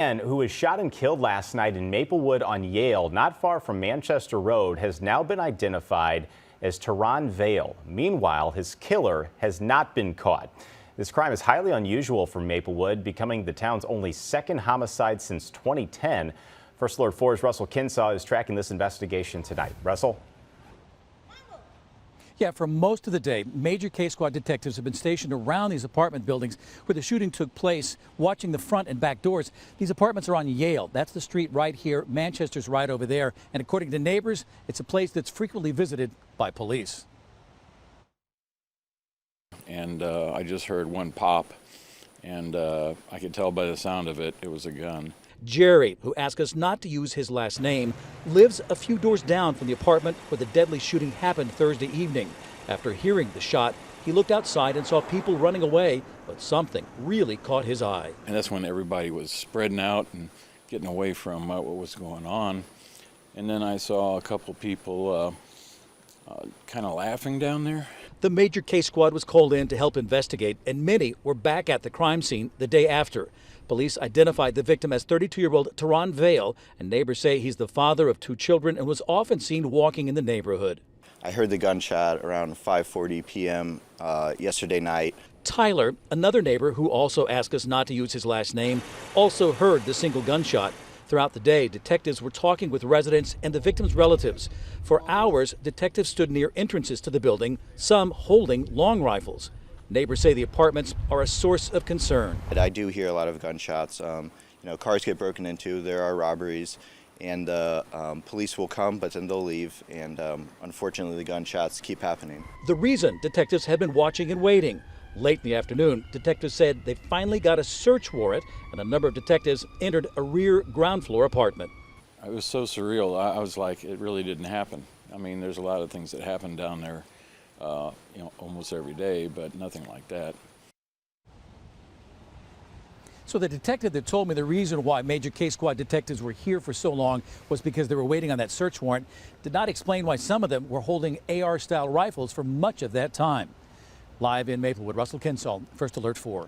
Man who was shot and killed last night in Maplewood on Yale, not far from Manchester Road, has now been identified as Teron Vale. Meanwhile, his killer has not been caught. This crime is highly unusual for Maplewood, becoming the town's only second homicide since 2010. First Alert 4's Russell Kinsaw is tracking this investigation tonight. Russell? Yeah, for most of the day, major K Squad detectives have been stationed around these apartment buildings where the shooting took place, watching the front and back doors. These apartments are on Yale. That's the street right here. Manchester's right over there. And according to neighbors, it's a place that's frequently visited by police. And I just heard one pop, and I could tell by the sound of it, it was a gun. Jerry, who asked us not to use his last name, lives a few doors down from the apartment where the deadly shooting happened Thursday evening. After hearing the shot, he looked outside and saw people running away, but something really caught his eye. And that's when everybody was spreading out and getting away from what was going on. And then I saw a couple people kind of laughing down there. The major K Squad was called in to help investigate, and many were back at the crime scene the day after. Police identified the victim as 32-year-old Teron Vale, and neighbors say he's the father of two children and was often seen walking in the neighborhood. I heard the gunshot around 5:40 p.m. Yesterday night. Tyler, another neighbor who also asked us not to use his last name, also heard the single gunshot. Throughout the day, detectives were talking with residents and the victim's relatives. For hours, detectives stood near entrances to the building, some holding long rifles. Neighbors say the apartments are a source of concern. I do hear a lot of gunshots. Cars get broken into, there are robberies, and police will come, but then they'll leave, and unfortunately the gunshots keep happening. The reason detectives had been watching and waiting. Late in the afternoon, detectives said they finally got a search warrant, and a number of detectives entered a rear ground floor apartment. It was so surreal. I was like, it really didn't happen. I mean, there's a lot of things that happen down there, almost every day, but nothing like that. So the detective that told me the reason why major K Squad detectives were here for so long was because they were waiting on that search warrant did not explain why some of them were holding AR-style rifles for much of that time. Live in Maplewood, Russell Kinsaw, First Alert 4.